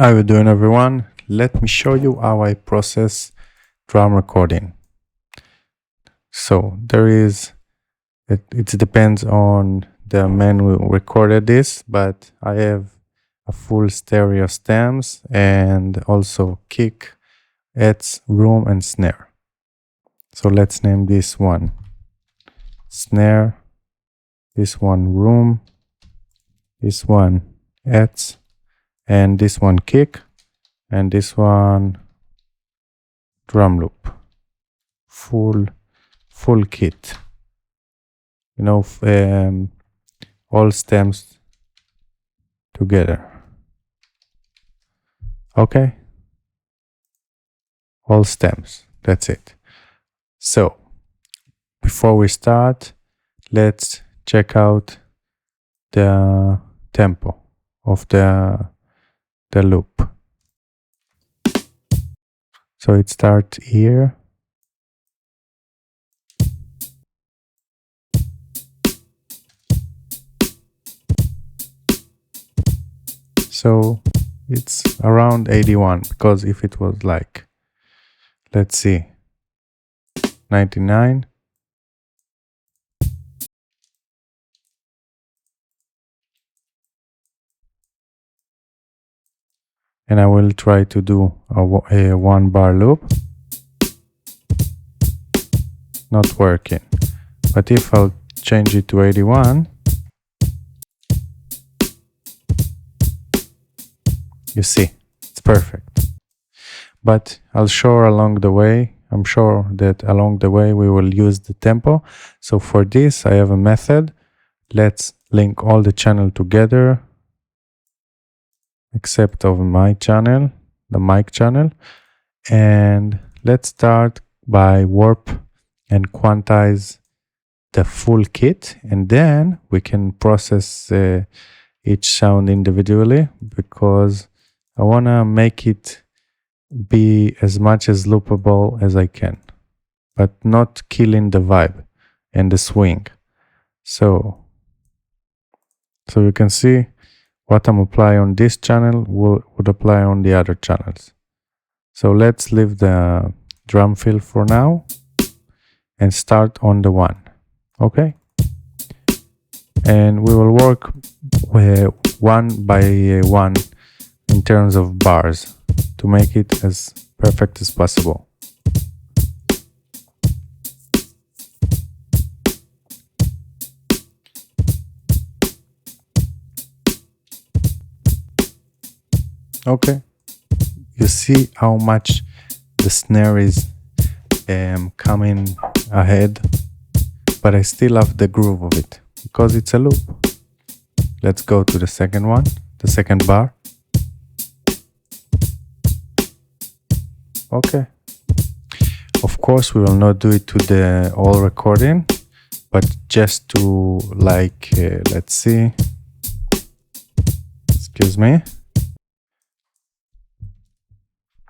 How you doing, everyone? Let me show you how I process drum recording. So it depends on the man who recorded this, but I have a full stereo stems and also kick, hats, room, and snare. So let's name this one snare, this one room, this one hats, and this one kick, and this one drum loop. Full kit, all stems together. Okay, all stems, that's it. So before we start, let's check out the tempo of the loop. So it starts here. So it's around 81, because if it was like, let's see, 99, and I will try to do a 1-bar loop. Not working. But if I'll change it to 81, you see, it's perfect. But I'll show along the way. I'm sure that along the way we will use the tempo. So for this, I have a method. Let's link all the channel together, except of my channel, the mic channel. And let's start by warp and quantize the full kit, and then we can process each sound individually, because I want to make it be as much as loopable as I can, but not killing the vibe and the swing. So you can see what I'm applying on this channel would apply on the other channels. So let's leave the drum fill for now and start on the one. Okay, and we will work one by one in terms of bars to make it as perfect as possible. Okay, you see how much the snare is coming ahead, but I still have the groove of it because it's a loop. Let's go to the second one, the second bar. Okay. Of course, we will not do it to the whole recording, but just to like, let's see. Excuse me.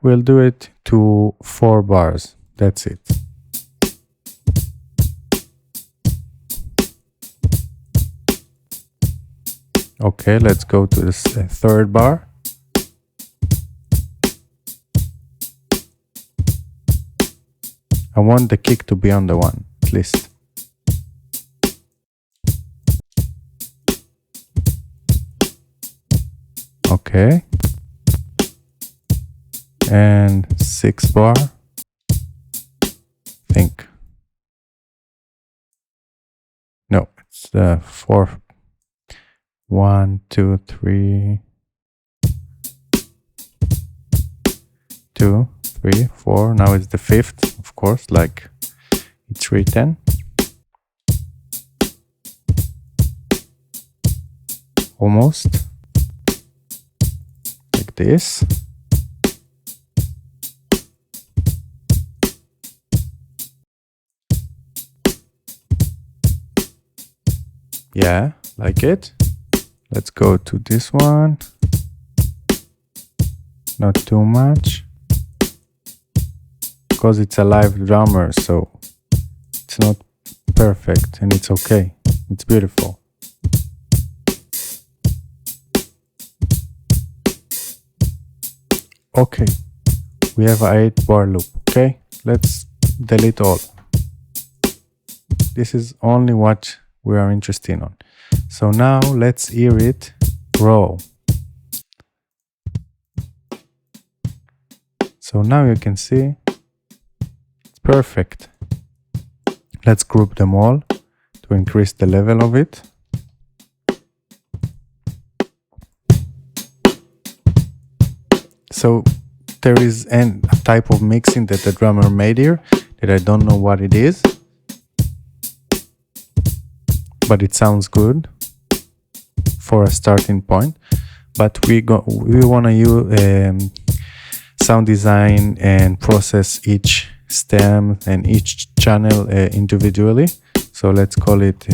We'll do it to 4 bars. That's it. Okay, let's go to the third bar. I want the kick to be on the one, at least. Okay. And 6 bar. Think. No, it's the 4. 1, 2, 3, 2, 3, 4. Now it's the 5th, of course, like it's written. Almost. Like this. Yeah, like it. Let's go to this one. Not too much, because it's a live drummer, so it's not perfect, and it's okay. It's beautiful. Okay, we have a 8-bar loop. Okay, let's delete all. This is only what we are interested in. So now let's hear it raw. So now you can see it's perfect. Let's group them all to increase the level of it. So there is a type of mixing that the drummer made here that I don't know what it is, but it sounds good for a starting point. But we want to use sound design and process each stem and each channel individually. So let's call it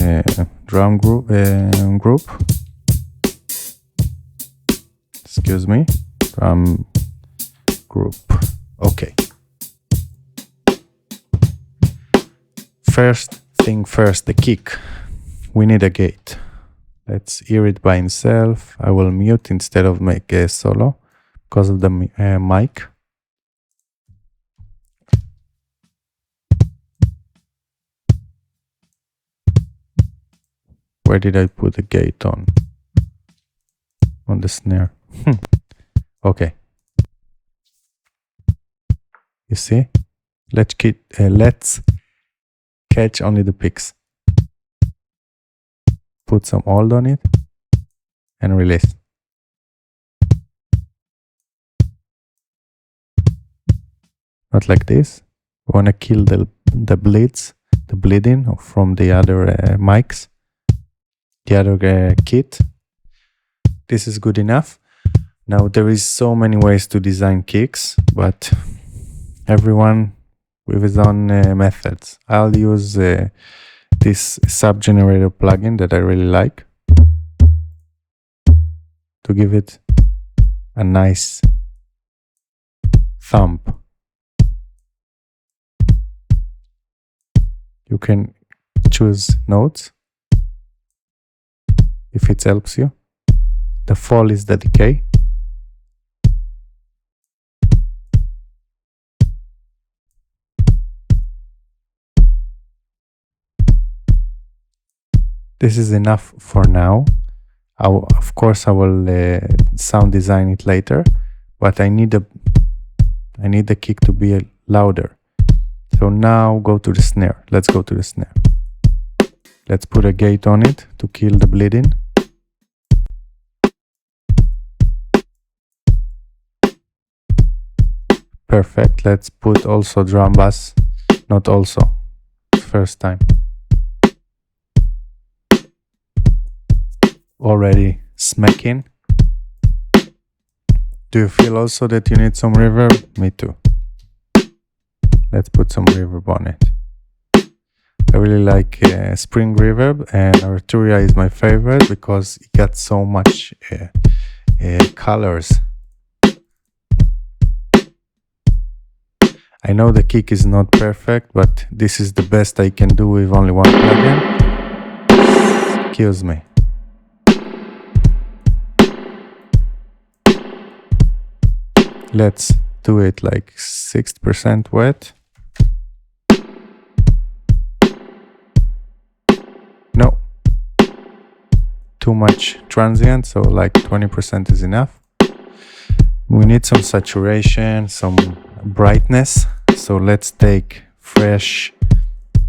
drum group. Excuse me, drum group. Okay. First thing first, the kick. We need a gate. Let's hear it by itself. I will mute instead of make a solo because of the mic. Where did I put the gate on? On the snare. Okay. You see? Let's catch only the picks. Put some hold on it and release. Not like this. We want to kill the bleeding from the other mics, the other kit. This is good enough. Now there is so many ways to design kicks, but everyone with his own methods. I'll use this sub-generator plugin that I really like to give it a nice thump. You can choose notes if it helps you. The fall is the decay. This is enough for now. Of course, I will sound design it later, but I need the kick to be louder. So now go to the snare. Let's go to the snare. Let's put a gate on it to kill the bleeding. Perfect. Let's put also drum bass. Not also. First time. Already smacking. Do you feel also that you need some reverb? Me too. Let's put some reverb on it. I really like Spring Reverb, and Arturia is my favorite because it got so much colors. I know the kick is not perfect, but this is the best I can do with only one plugin. Excuse me. Let's do it like 60% wet. No, too much transient, so like 20% is enough. We need some saturation, some brightness, so let's take fresh,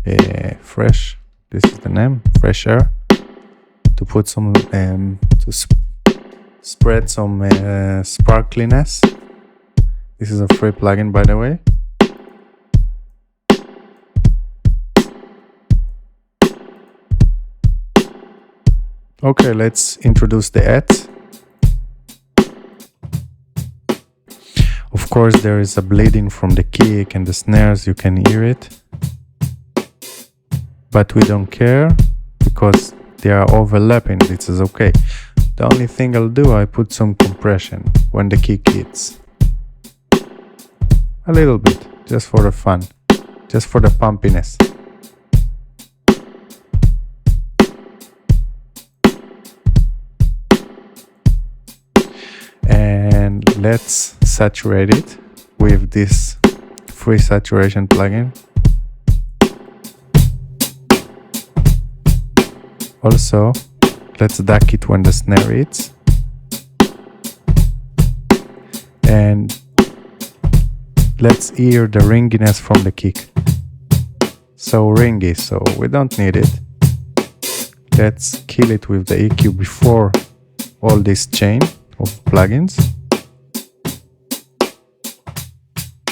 this is the name, fresh air, to put some, spread some sparkliness. This is a free plugin, by the way. Okay, let's introduce the ads. Of course, there is a bleeding from the kick and the snares, you can hear it. But we don't care because they are overlapping, this is okay. The only thing I'll do, I put some compression when the kick hits. A little bit, just for the fun, just for the pumpiness. And let's saturate it with this free saturation plugin. Also, let's duck it when the snare hits. And let's hear the ringiness from the kick. So ringy, so we don't need it. Let's kill it with the EQ before all this chain of plugins.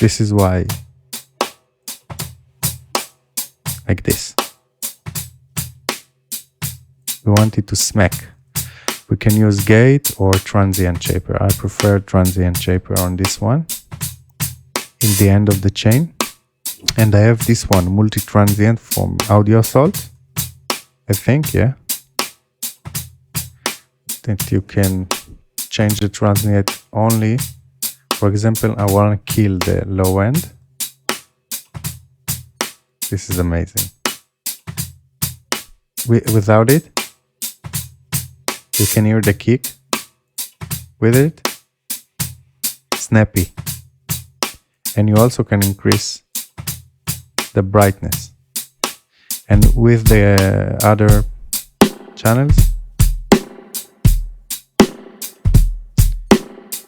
This is why, like this. We want it to smack. We can use gate or transient shaper. I prefer transient shaper on this one, in the end of the chain. And I have this one, multi-transient from Audio Assault, I think, yeah. That you can change the transient only. For example, I want to kill the low end. This is amazing. Without it, you can hear the kick. With it, snappy. And you also can increase the brightness. And with the other channels,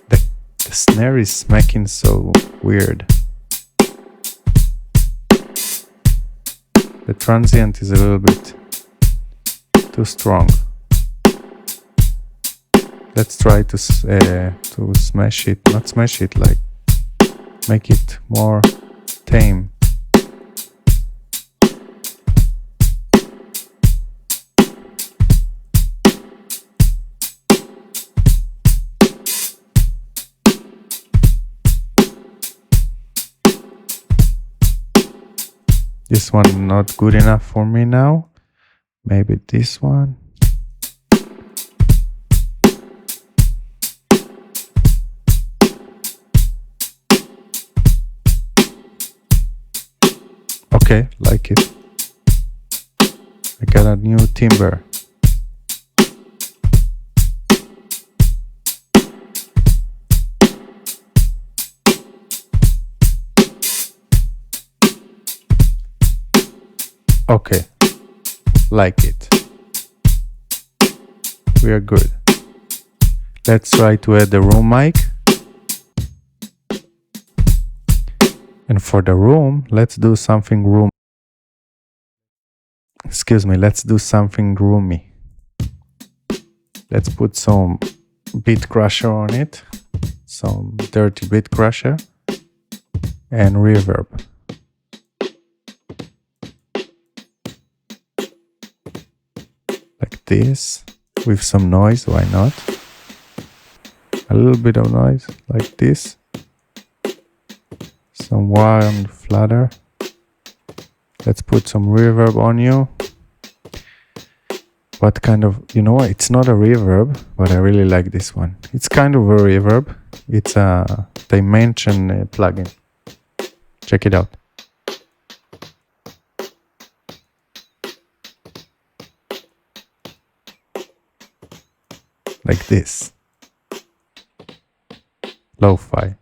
the snare is smacking so weird. The transient is a little bit too strong. Let's try to smash it, not smash it, like make it more tame. This one not good enough for me now. Maybe this one. Okay, like it. I got a new timbre. Okay, like it. We are good. Let's try to add the room mic. And for the room, let's do something roomy. Let's do something roomy. Let's put some beat crusher on it. Some dirty beat crusher. And reverb. Like this. With some noise, why not? A little bit of noise, like this. Some wild flutter. Let's put some reverb on you. What kind of, you know what, it's not a reverb, but I really like this one. It's kind of a reverb. It's a Dimension plugin. Check it out. Like this. Lo-fi.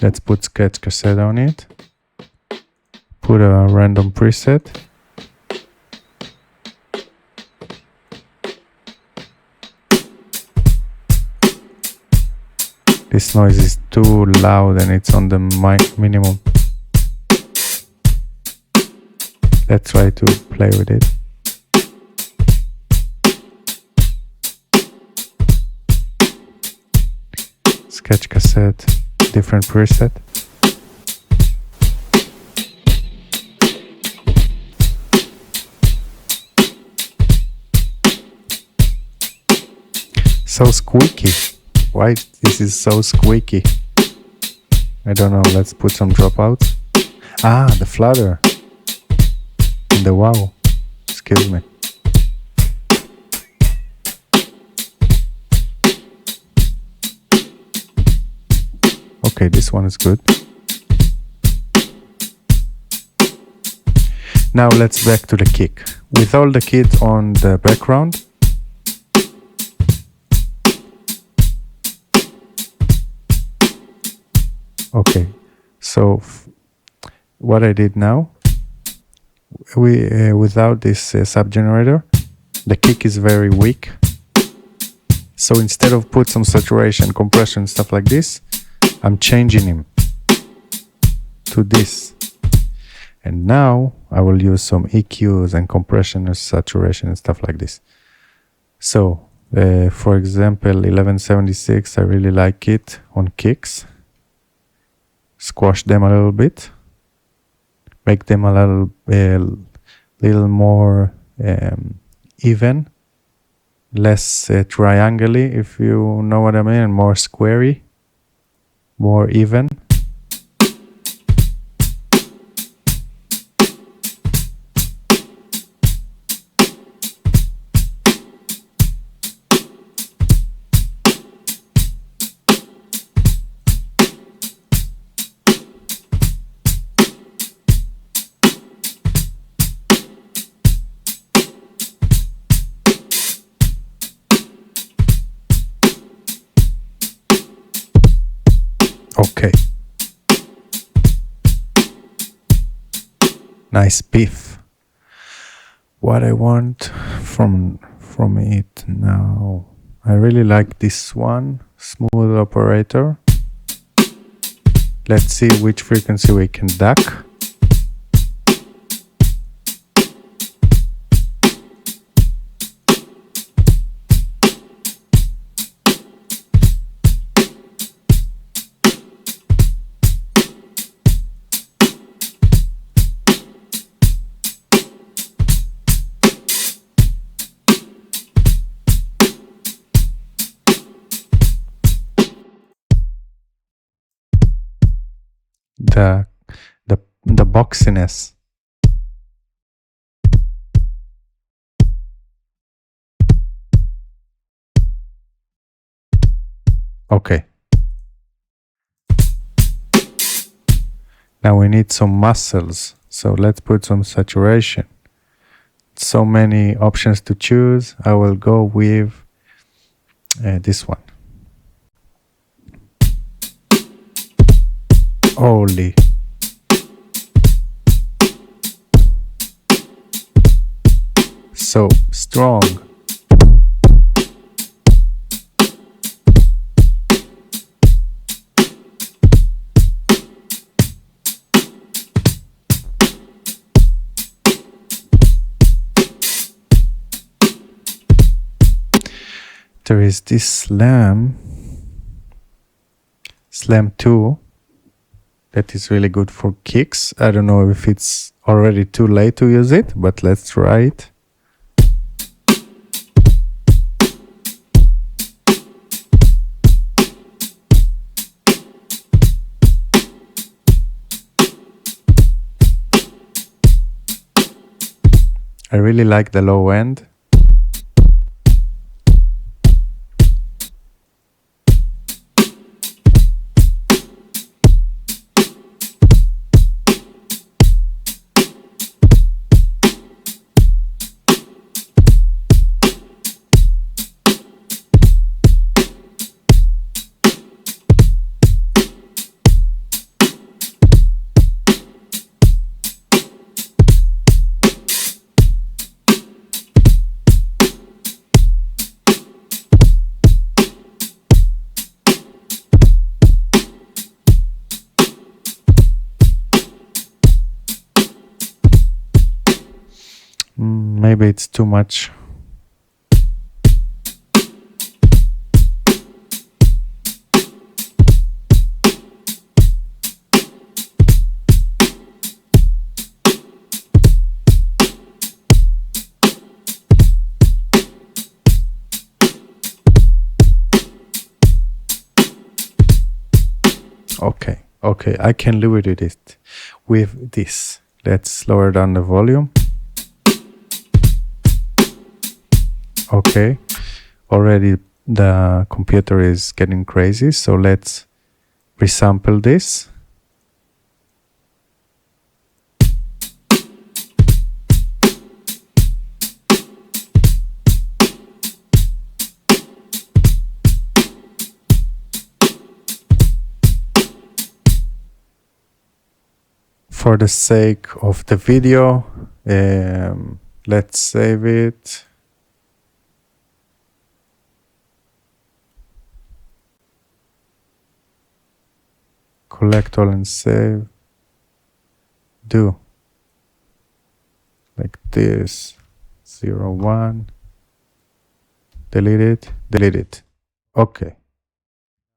Let's put sketch cassette on it. Put a random preset. This noise is too loud and it's on the minimum. Let's try to play with it. Sketch cassette, different preset. So squeaky. Why this is so squeaky? I don't know. Let's put some dropouts. Ah, the flutter. And the wow. Excuse me. Okay, this one is good. Now let's back to the kick. With all the kit on the background, Okay, so what I did now, we without this sub generator, the kick is very weak. So instead of put some saturation, compression, stuff like this, I'm changing him to this. And now I will use some EQs and compression and saturation and stuff like this. So for example, 1176, I really like it on kicks. Squash them a little bit, make them a little more even, less triangle-y, if you know what I mean, and more squarey, more even. Okay. Nice beef. What I want from it now, I really like this one, smooth operator. Let's see which frequency we can duck. The boxiness. Okay. Now we need some muscles. So let's put some saturation. So many options to choose. I will go with this one. Holy. So strong. There is this Slam 2 that is really good for kicks. I don't know if it's already too late to use it, but let's try it. I really like the low end. Maybe it's too much. Okay, I can live with it with this. Let's lower down the volume. Okay, already the computer is getting crazy, so let's resample this. For the sake of the video, let's save it. Collect all and save. Do like this. 0, 1. Delete it. Delete it. Okay.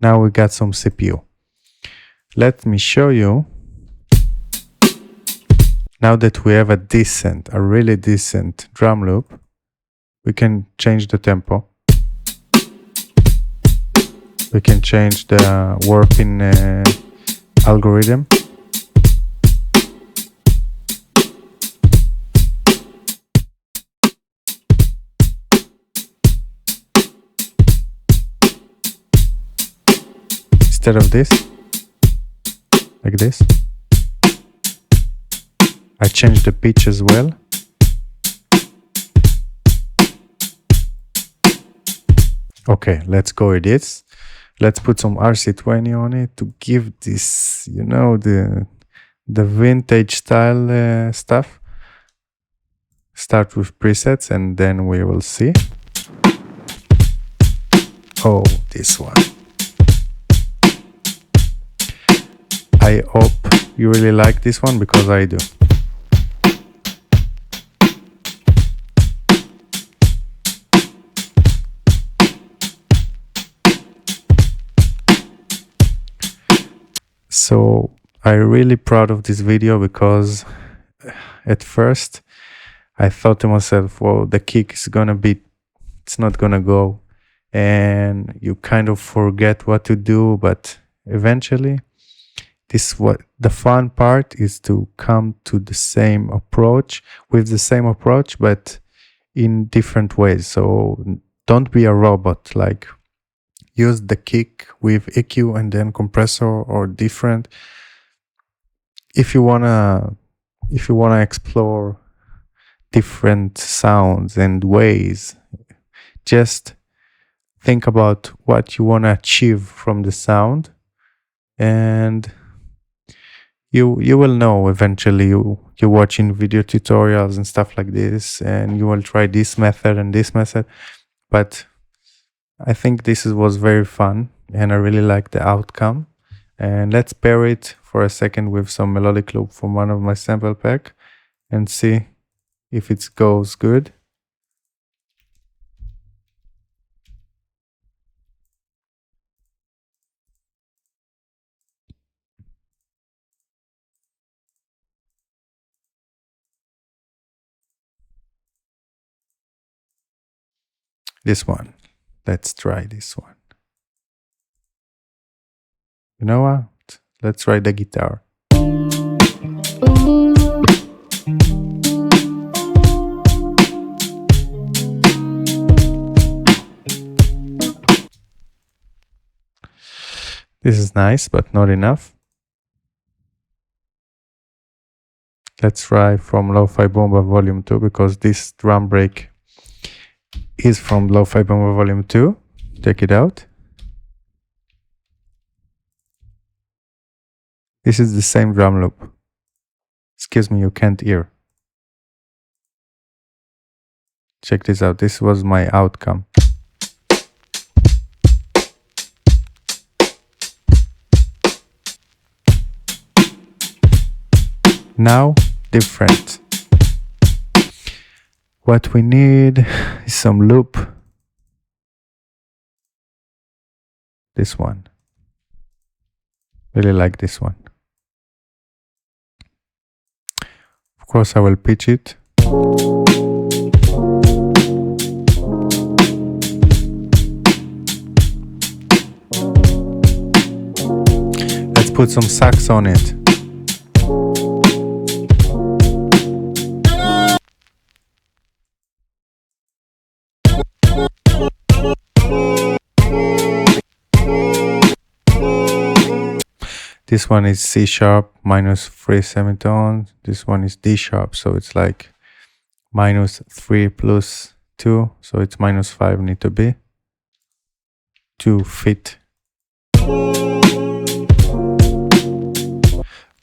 Now we got some CPU. Let me show you. Now that we have a really decent drum loop, we can change the tempo. We can change the warping algorithm. Instead of this, like this, I change the pitch as well. Okay, let's go with this. Let's put some RC20 on it to give this, you know, the vintage style stuff. Start with presets and then we will see. Oh, this one. I hope you really like this one because I do. So I'm really proud of this video because at first I thought to myself, well, the kick is gonna be, it's not gonna go, and you kind of forget what to do, but eventually what the fun part is, to come to the same approach with the same approach but in different ways. So don't be a robot, like use the kick with EQ and then compressor or different. If you wanna explore different sounds and ways, just think about what you wanna achieve from the sound, and you will know eventually. You're watching video tutorials and stuff like this, and you will try this method and this method. But I think this was very fun, and I really like the outcome. And let's pair it for a second with some melodic loop from one of my sample pack and see if it goes good. This one. Let's try this one. You know what? Let's try the guitar. This is nice, but not enough. Let's try from Lo-Fi Boombap Volume 2, because this drum break is from Lo-Fi Boombap Volume 2. Check it out. This is the same drum loop. Excuse me, you can't hear. Check this out. This was my outcome. Now, different. What we need is some loop. This one. Really like this one. Of course, I will pitch it. Let's put some sax on it. This one is C sharp minus 3 semitones. This one is D sharp, so it's like minus 3 plus 2, so it's minus 5 need to be to fit.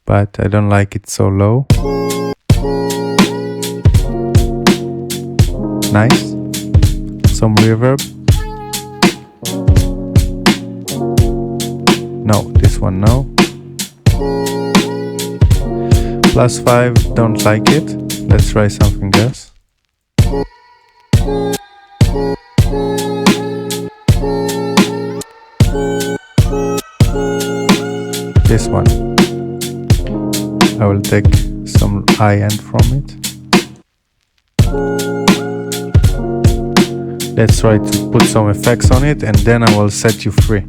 but I don't like it so low. Nice. Some reverb. No, this one no. +5, don't like it. Let's try something else. This one. I will take some high end from it. Let's try to put some effects on it and then I will set you free.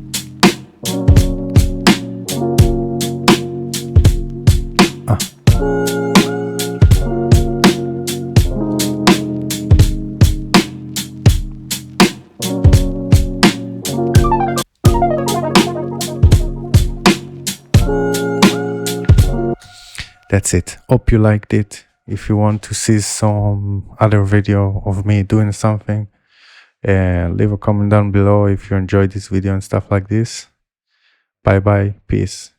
That's it. Hope you liked it. If you want to see some other video of me doing something, leave a comment down below if you enjoyed this video and stuff like this. Bye bye. Peace.